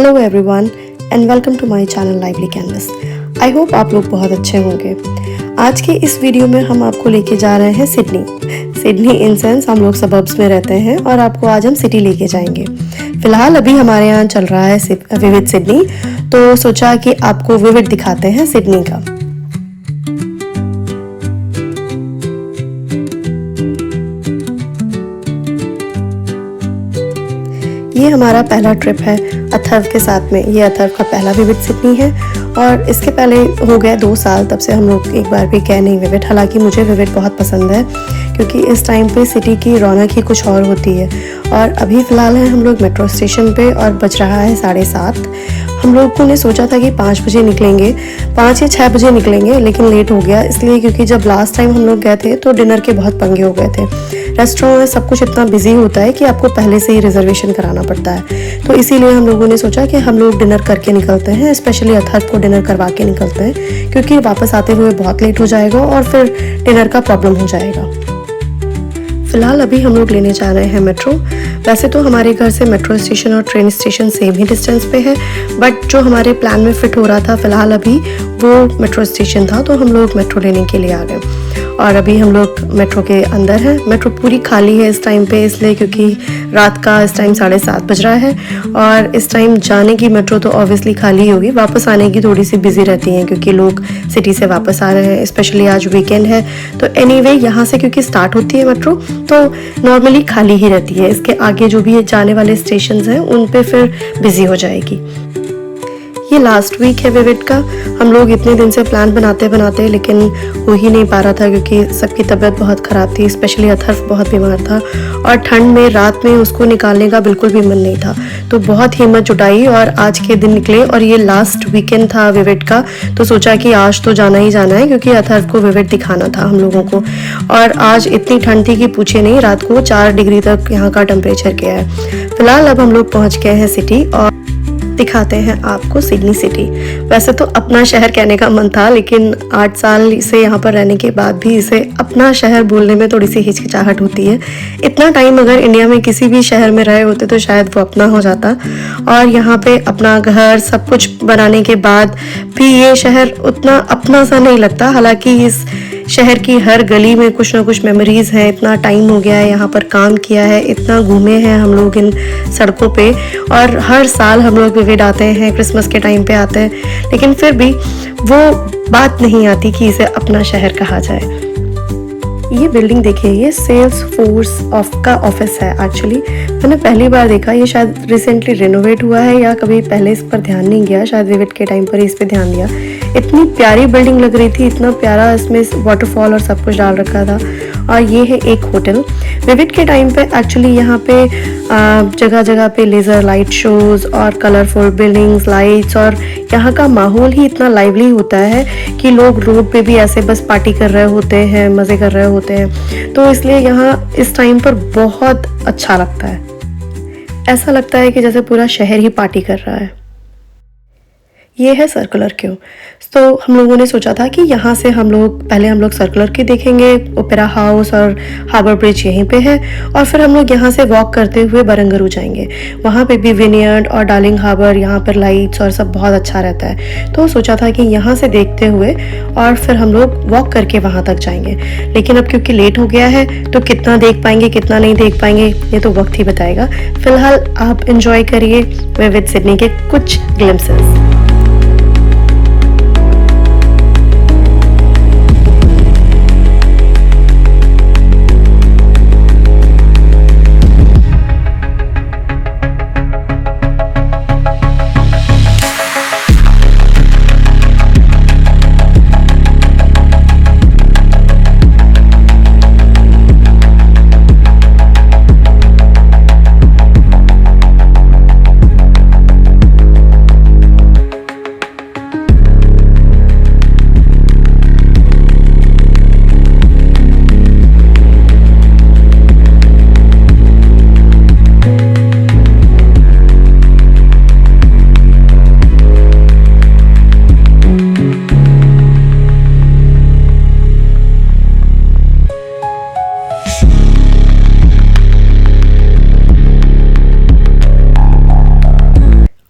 Hello everyone and welcome to my channel Lively Canvas. I hope आप लोग बहुत अच्छे होंगे। आज के इस वीडियो में हम आपको लेके जा रहे हैं सिडनी इन सेंस हम लोग सबर्ब्स में रहते हैं और आपको आज हम सिटी लेके जाएंगे। फिलहाल अभी हमारे यहाँ चल रहा है विविड सिडनी, तो सोचा कि आपको विविड दिखाते हैं सिडनी का। ये हमारा पहला ट्रिप है अथर्व के साथ में। ये अथर्व का पहला विविड सिडनी है और इसके पहले हो गए 2 साल, तब से हम लोग एक बार भी गए नहीं विविड। हालांकि मुझे विविड बहुत पसंद है क्योंकि इस टाइम पे सिटी की रौनक ही कुछ और होती है। और अभी फ़िलहाल है हम लोग मेट्रो स्टेशन पे और बज रहा है 7:30। हम लोगों ने सोचा था कि 5 बजे निकलेंगे, 5 या 6 बजे निकलेंगे, लेकिन लेट हो गया इसलिए क्योंकि जब लास्ट टाइम हम लोग गए थे तो डिनर के बहुत पंगे हो गए थे। रेस्टोरेंट में सब कुछ इतना बिजी होता है कि आपको पहले से ही रिजर्वेशन कराना पड़ता है, तो इसीलिए हम लोगों ने सोचा कि हम लोग डिनर करके निकलते हैं। स्पेशली अथर्व को डिनर करवा के निकलते हैं क्योंकि वापस आते हुए बहुत लेट हो जाएगा और फिर डिनर का प्रॉब्लम हो जाएगा। फिलहाल अभी हम लोग लेने जा रहे हैं मेट्रो। वैसे तो हमारे घर से मेट्रो स्टेशन और ट्रेन स्टेशन सेम ही डिस्टेंस पे है, बट जो हमारे प्लान में फिट हो रहा था फिलहाल अभी वो मेट्रो स्टेशन था, तो हम लोग मेट्रो लेने के लिए आ गए। और अभी हम लोग मेट्रो के अंदर हैं। मेट्रो पूरी खाली है इस टाइम पे, इसलिए क्योंकि रात का इस टाइम 7:30 बज रहा है और इस टाइम जाने की मेट्रो तो ऑब्वियसली खाली होगी, वापस आने की थोड़ी सी बिजी रहती हैं क्योंकि लोग सिटी से वापस आ रहे हैं। स्पेशली आज वीकेंड है, तो एनीवे यहाँ से क्योंकि स्टार्ट होती है मेट्रो तो नॉर्मली खाली ही रहती है। इसके आगे जो भी जाने वाले स्टेशंस हैं उन पे फिर बिजी हो जाएगी। ये लास्ट वीक है विविड का। हम लोग इतने दिन से प्लान बनाते लेकिन हो ही नहीं पा रहा था क्योंकि सबकी तबीयत बहुत ख़राब थी। स्पेशली अथर्व बहुत बीमार था और ठंड में रात में उसको निकालने का बिल्कुल भी मन नहीं था, तो बहुत हिम्मत जुटाई और आज के दिन निकले। और ये लास्ट वीकेंड था विविड का, तो सोचा कि आज तो जाना ही जाना है क्योंकि अथर्व को विविड दिखाना था हम लोगों को। और आज इतनी ठंड थी कि पूछे नहीं, रात को 4 डिग्री तक यहाँ का टेम्परेचर गया है। फिलहाल अब हम लोग पहुँच गए हैं सिटी और दिखाते हैं आपको सिडनी सिटी। वैसे तो अपना शहर कहने का मन था, लेकिन 8 साल से यहाँ पर रहने के बाद भी इसे अपना शहर बोलने में थोड़ी सी हिचकिचाहट होती है। इतना टाइम अगर इंडिया में किसी भी शहर में रहे होते तो शायद वो अपना हो जाता, और यहाँ पे अपना घर सब कुछ बनाने के बाद भी ये शहर उतना अपना सा नहीं लगता। हालांकि इस शहर की हर गली में कुछ ना कुछ मेमोरीज हैं। इतना टाइम हो गया है यहाँ पर काम किया है, इतना घूमे हैं हम लोग इन सड़कों पे, और हर साल हम लोग विविड आते हैं, क्रिसमस के टाइम पे आते हैं, लेकिन फिर भी वो बात नहीं आती कि इसे अपना शहर कहा जाए। ये बिल्डिंग देखिए, ये सेल्स फोर्स का ऑफिस है। एक्चुअली मैंने पहली बार देखा, ये शायद रिसेंटली रिनोवेट हुआ है या कभी पहले इस पर ध्यान नहीं गया, शायद विविड के टाइम पर ही इस पर ध्यान दिया। इतनी प्यारी बिल्डिंग लग रही थी, इतना प्यारा इसमें वाटरफॉल और सब कुछ डाल रखा था। और ये है एक होटल। विविड के टाइम पे एक्चुअली यहाँ पे जगह जगह पे लेज़र लाइट शोज और कलरफुल बिल्डिंग्स, लाइट्स, और यहाँ का माहौल ही इतना लाइवली होता है कि लोग रोड पे भी ऐसे बस पार्टी कर रहे होते हैं, मज़े कर रहे होते हैं। तो इसलिए यहाँ इस टाइम पर बहुत अच्छा लगता है। ऐसा लगता है कि जैसे पूरा शहर ही पार्टी कर रहा है। ये है सर्कुलर क्यू। तो हम लोगों ने सोचा था कि यहाँ से हम लोग सर्कुलर क्यू देखेंगे, ओपेरा हाउस और हार्बर ब्रिज यहीं पे है, और फिर हम लोग यहाँ से वॉक करते हुए बारंगरू जाएंगे। वहाँ पे भी विनियर्ड और डार्लिंग हार्बर, यहाँ पर लाइट्स और सब बहुत अच्छा रहता है। तो सोचा था कि यहाँ से देखते हुए और फिर हम लोग वॉक करके वहाँ तक जाएंगे। लेकिन अब क्योंकि लेट हो गया है तो कितना देख पाएंगे कितना नहीं देख पाएंगे ये तो वक्त ही बताएगा। फिलहाल आप इंजॉय करिए विविड सिडनी के कुछ ग्लिम्पसेस।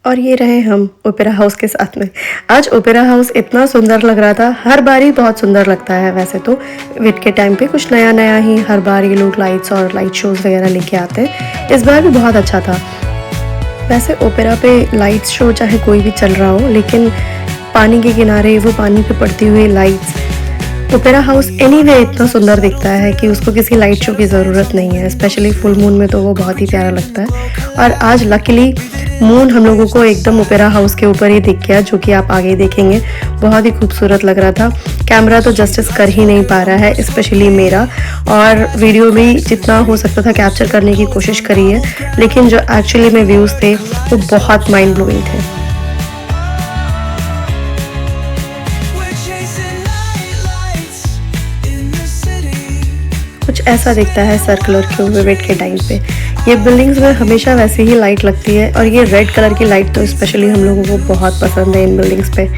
और ये रहे हम ओपेरा हाउस के साथ में। आज ओपेरा हाउस इतना सुंदर लग रहा था, हर बार ही बहुत सुंदर लगता है वैसे तो विट के टाइम पे कुछ नया नया ही हर बार ये लोग लाइट्स और लाइट शोज़ वगैरह लेके आते हैं। इस बार भी बहुत अच्छा था। वैसे ओपेरा पे लाइट्स शो चाहे कोई भी चल रहा हो, लेकिन पानी के किनारे वो पानी पे पड़ती हुई लाइट्स, ओपेरा हाउस एनीवे इतना सुंदर दिखता है कि उसको किसी लाइट शो की ज़रूरत नहीं है। स्पेशली फुल मून में तो वो बहुत ही प्यारा लगता है। और आज लकीली मून हम लोगों को एकदम ओपेरा हाउस के ऊपर ही दिख गया, जो कि आप आगे देखेंगे। बहुत ही खूबसूरत लग रहा था। कैमरा तो जस्टिस कर ही नहीं पा रहा है, स्पेशली मेरा, और वीडियो भी जितना हो सकता था कैप्चर करने की कोशिश करी है, लेकिन जो एक्चुअली में व्यूज़ थे वो बहुत माइंड ब्लोइंग थे। कुछ ऐसा दिखता है सर्कुलर क्यूब विविड के टाइम पे। ये बिल्डिंग्स में हमेशा वैसे ही लाइट लगती है, और ये रेड कलर की लाइट तो स्पेशली हम लोगों को बहुत पसंद है इन बिल्डिंग्स पे।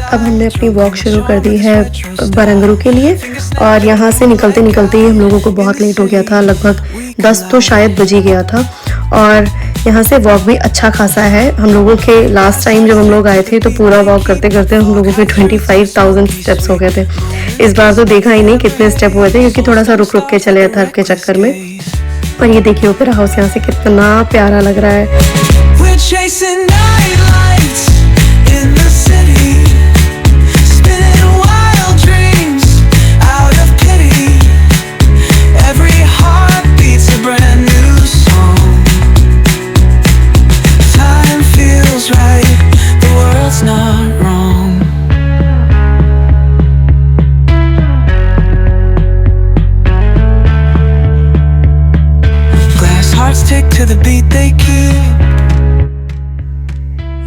अब हमने अपनी वॉक शुरू कर दी है बारंगरू के लिए, और यहाँ से निकलते निकलते ही हम लोगों को बहुत लेट हो गया था। लगभग 10 तो शायद बज ही गया था। और यहाँ से वॉक भी अच्छा खासा है। हम लोगों के लास्ट टाइम जब हम लोग आए थे तो पूरा वॉक करते करते हम लोगों के 25,000 स्टेप्स हो गए थे। इस बार तो देखा ही नहीं कितने स्टेप हुए थे, क्योंकि थोड़ा सा रुक रुक के चले थे के चक्कर में। और ये देखिए ओपेरा हाउस यहाँ से कितना प्यारा लग रहा है।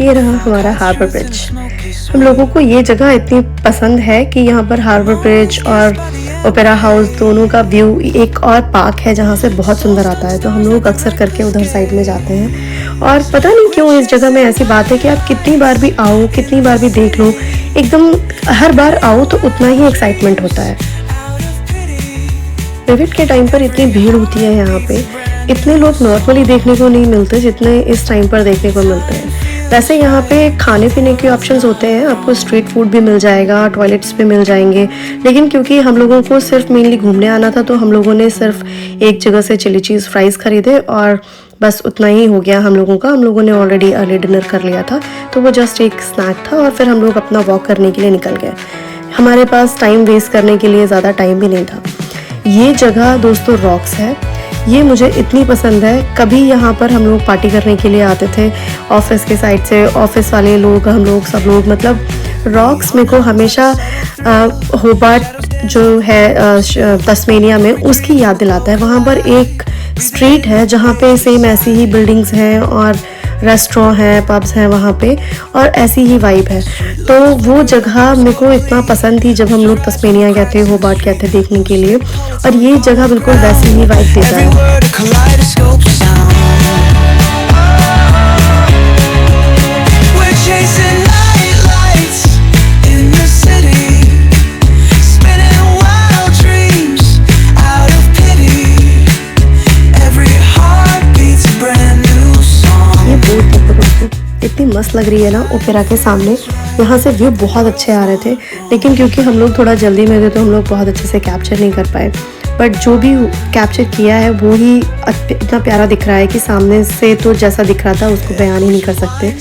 ये रहा हमारा हार्बर ब्रिज। हम लोगों को ये जगह इतनी पसंद है कि यहाँ पर हार्बर ब्रिज और ओपेरा हाउस दोनों का व्यू, एक और पार्क है जहाँ से बहुत सुंदर आता है, तो हम लोग अक्सर करके उधर साइड में जाते हैं। और पता नहीं क्यों इस जगह में ऐसी बात है कि आप कितनी बार भी आओ, कितनी बार भी देख लो, एकदम हर बार आओ तो उतना ही एक्साइटमेंट होता है। विविड के टाइम पर इतनी भीड़ होती है यहाँ पे, इतने लोग नॉर्मली देखने को नहीं मिलते जितने इस टाइम पर देखने को मिलते हैं। वैसे यहाँ पे खाने पीने के ऑप्शंस होते हैं, आपको स्ट्रीट फूड भी मिल जाएगा, टॉयलेट्स भी मिल जाएंगे, लेकिन क्योंकि हम लोगों को सिर्फ मेनली घूमने आना था तो हम लोगों ने सिर्फ एक जगह से चिली चीज़ फ्राइज़ खरीदे और बस उतना ही हो गया हम लोगों का। हम लोगों ने ऑलरेडी अर्ली डिनर कर लिया था, तो वो जस्ट एक स्नैक था, और फिर हम लोग अपना वॉक करने के लिए निकल गए। हमारे पास टाइम वेस्ट करने के लिए ज़्यादा टाइम भी नहीं था। ये जगह दोस्तों रॉक्स है, ये मुझे इतनी पसंद है। कभी यहाँ पर हम लोग पार्टी करने के लिए आते थे ऑफिस के साइड से, ऑफिस वाले लोग, हम लोग सब लोग, मतलब रॉक्स मेरे को हमेशा होबार्ट जो है तस्मेनिया में, उसकी याद दिलाता है। वहाँ पर एक स्ट्रीट है जहाँ पे सेम ऐसी ही बिल्डिंग्स हैं और रेस्टोरेंट हैं, पब्स हैं वहाँ पे, और ऐसी ही वाइब है। तो वो जगह मेरे को इतना पसंद थी जब हम लोग तस्मेनिया गए थे, होबार्ट गए थे देखने के लिए, और ये जगह बिल्कुल वैसी ही वाइब देता है। इतनी मस्त लग रही है ना ओपेरा के सामने। यहाँ से व्यू बहुत अच्छे आ रहे थे, लेकिन क्योंकि हम लोग थोड़ा जल्दी में थे तो हम लोग बहुत अच्छे से कैप्चर नहीं कर पाए। बट जो भी कैप्चर किया है वो ही इतना प्यारा दिख रहा है कि सामने से तो जैसा दिख रहा था उसको बयान ही नहीं कर सकते।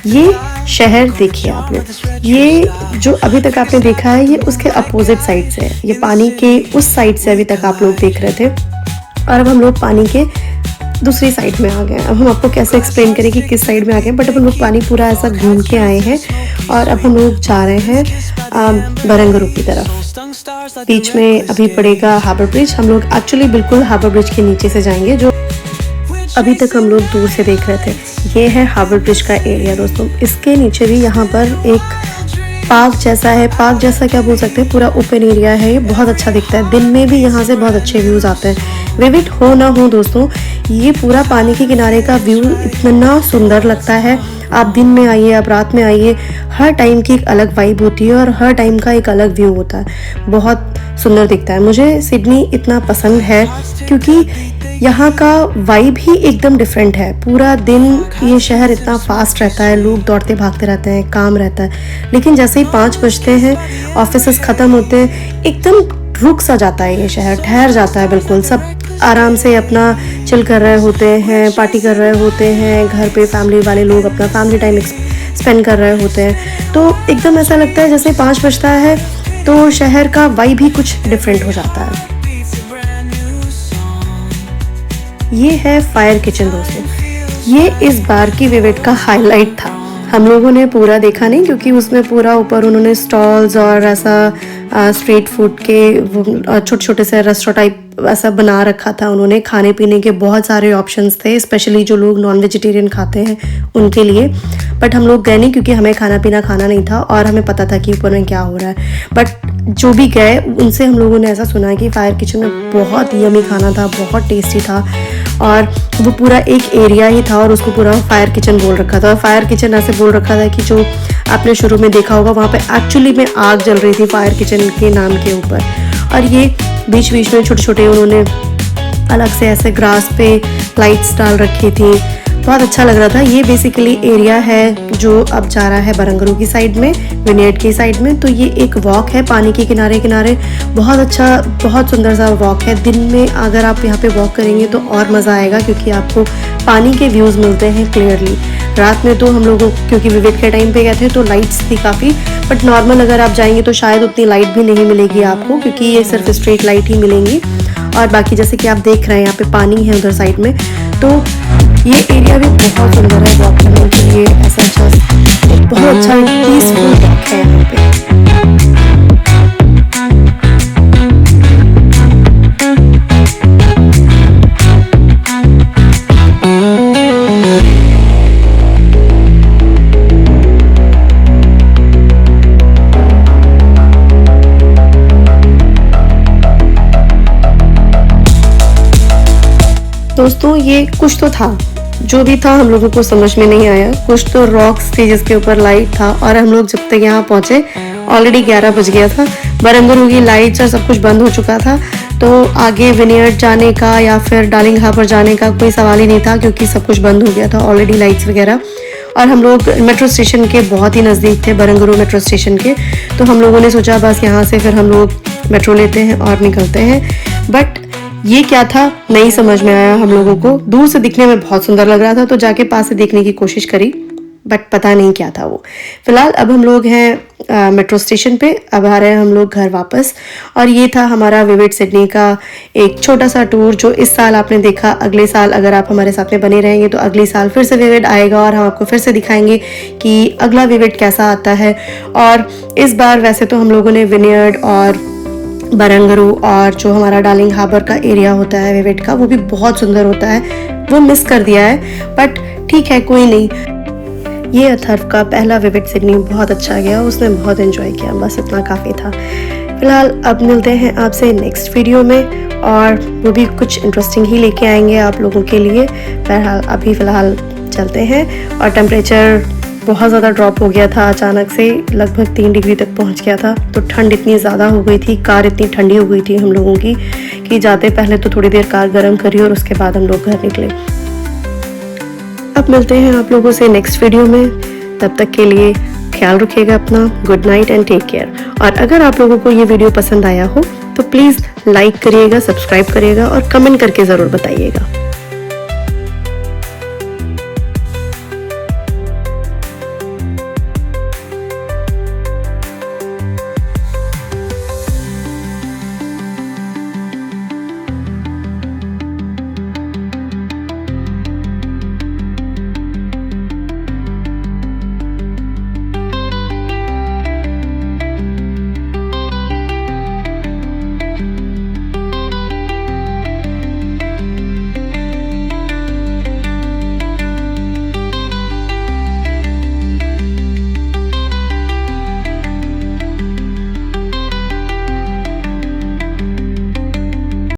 ये शहर देखिए आप लोग, ये जो अभी तक आपने देखा है ये उसके अपोजिट साइड से है। ये पानी के उस साइड से अभी तक आप लोग देख रहे थे, और अब हम लोग पानी के दूसरी साइड में आ गए। अब हम आपको कैसे एक्सप्लेन करें कि किस साइड में आ गए, बट अब हम लोग पानी पूरा ऐसा घूम के आए हैं, और अब हम लोग जा रहे हैं बारंगरू की तरफ। बीच में अभी पड़ेगा हार्बर ब्रिज। हम लोग एक्चुअली बिल्कुल हार्बर ब्रिज के नीचे से जाएंगे, जो अभी तक हम लोग दूर से देख रहे थे। ये है हार्बर ब्रिज का एरिया दोस्तों। इसके नीचे भी यहाँ पर एक पार्क जैसा है, पार्क जैसा क्या बोल सकते हैं, पूरा ओपन एरिया है, ये बहुत अच्छा दिखता है। दिन में भी यहाँ से बहुत अच्छे व्यूज़ आते हैं। विविड हो ना हो दोस्तों, ये पूरा पानी के किनारे का व्यू इतना सुंदर लगता है। आप दिन में आइए, आप रात में आइए, हर टाइम की एक अलग वाइब होती है और हर टाइम का एक अलग व्यू होता है। बहुत सुंदर दिखता है। मुझे सिडनी इतना पसंद है क्योंकि यहाँ का वाइब ही एकदम डिफरेंट है। पूरा दिन ये शहर इतना फास्ट रहता है, लोग दौड़ते भागते रहते हैं, काम रहता है, लेकिन जैसे ही 5 बजते हैं, ऑफिसेस ख़त्म होते हैं, एकदम रुक सा जाता है ये शहर, ठहर जाता है बिल्कुल। सब आराम से अपना चिल कर रहे होते हैं, पार्टी कर रहे होते हैं, घर पे फैमिली वाले लोग अपना फैमिली टाइम स्पेंड कर रहे होते हैं। तो एकदम ऐसा लगता है जैसे 5 बजता है तो शहर का वाइब भी कुछ डिफरेंट हो जाता है। ये है फायर किचन दोस्तों। ये इस बार की विविड का हाईलाइट था। हम लोगों ने पूरा देखा नहीं क्योंकि उसमें पूरा ऊपर उन्होंने स्टॉल्स और ऐसा स्ट्रीट फूड के छोटे छोटे से रेस्टोरेंट टाइप ऐसा बना रखा था। उन्होंने खाने पीने के बहुत सारे ऑप्शंस थे, स्पेशली जो लोग नॉन वेजिटेरियन खाते हैं उनके लिए। बट हम लोग गए नहीं क्योंकि हमें खाना पीना खाना नहीं था और हमें पता था कि ऊपर में क्या हो रहा है। बट जो भी गए उनसे हम लोगों ने ऐसा सुना कि फायर किचन में बहुत यमी खाना था, बहुत टेस्टी था और वो पूरा एक एरिया ही था और उसको पूरा फायर किचन बोल रखा था। और फायर किचन ऐसे बोल रखा था कि जो आपने शुरू में देखा होगा वहाँ पे एक्चुअली में आग जल रही थी फायर किचन के नाम के ऊपर। और ये बीच बीच में छोटे छोटे उन्होंने अलग से ऐसे ग्रास पे लाइट्स डाल रखी थी, बहुत अच्छा लग रहा था। ये बेसिकली एरिया है जो अब जा रहा है बरंगरू की साइड में, विनियर्ड की साइड में। तो ये एक वॉक है पानी के किनारे किनारे, बहुत अच्छा, बहुत सुंदर सा वॉक है। दिन में अगर आप यहाँ पे वॉक करेंगे तो और मज़ा आएगा क्योंकि आपको पानी के व्यूज़ मिलते हैं क्लियरली। रात में तो हम लोगों क्योंकि विविड के टाइम पे गए थे तो लाइट्स थी काफ़ी, बट नॉर्मल अगर आप जाएंगे तो शायद उतनी लाइट भी नहीं मिलेगी आपको क्योंकि ये सिर्फ स्ट्रीट लाइट ही मिलेंगी। और बाकी जैसे कि आप देख रहे हैं यहाँ पे पानी है उधर साइड में, तो ये एरिया भी बहुत सुंदर है वॉक करने के लिए। ऐसा बहुत अच्छा पीसफुल वॉक है यहाँ पे। दोस्तों ये कुछ तो था, जो भी था हम लोगों को समझ में नहीं आया। कुछ तो रॉक्स थी जिसके ऊपर लाइट था और हम लोग जब तक यहाँ पहुँचे ऑलरेडी 11 बज गया था। बरंगरू की लाइट्स और सब कुछ बंद हो चुका था, तो आगे विनियर्ड जाने का या फिर डार्लिंग हार्बर जाने का कोई सवाल ही नहीं था क्योंकि सब कुछ बंद हो गया था ऑलरेडी, लाइट्स वगैरह। और हम लोग मेट्रो स्टेशन के बहुत ही नज़दीक थे, बरंगरू मेट्रो स्टेशन के, तो हम लोगों ने सोचा बस यहाँ से फिर हम लोग मेट्रो लेते हैं और निकलते हैं। बट ये क्या था नहीं समझ में आया हम लोगों को। दूर से दिखने में बहुत सुंदर लग रहा था तो जाके पास से देखने की कोशिश करी, बट पता नहीं क्या था वो। फिलहाल अब हम लोग हैं मेट्रो स्टेशन पे, अब आ रहे हैं हम लोग घर वापस। और ये था हमारा विविड सिडनी का एक छोटा सा टूर जो इस साल आपने देखा। अगले साल अगर आप हमारे साथ में बने रहेंगे तो अगले साल फिर से विविड आएगा और हम आपको फिर से दिखाएंगे कि अगला विविड कैसा आता है। और इस बार वैसे तो हम लोगों ने विनियर्ड और बरंगरू और जो हमारा डार्लिंग हार्बर का एरिया होता है विविड का, वो भी बहुत सुंदर होता है, वो मिस कर दिया है। बट ठीक है, कोई नहीं। ये अथर्व का पहला विविड सिडनी बहुत अच्छा गया, उसने बहुत एंजॉय किया, बस इतना काफ़ी था। फिलहाल अब मिलते हैं आपसे नेक्स्ट वीडियो में और वो भी कुछ इंटरेस्टिंग ही लेके आएंगे आप लोगों के लिए। अभी फ़िलहाल चलते हैं। और टेम्परेचर बहुत ज़्यादा ड्रॉप हो गया था अचानक से, लगभग 3 डिग्री तक पहुंच गया था। तो ठंड इतनी ज़्यादा हो गई थी, कार इतनी ठंडी हो गई थी हम लोगों की कि जाते पहले तो थोड़ी देर कार गर्म करी और उसके बाद हम लोग घर निकले। अब मिलते हैं आप लोगों से नेक्स्ट वीडियो में, तब तक के लिए ख्याल रखिएगा अपना। Good night and take care. और अगर आप लोगों को ये वीडियो पसंद आया हो तो प्लीज़ लाइक करिएगा, सब्सक्राइब करिएगा और कमेंट करके ज़रूर बताइएगा।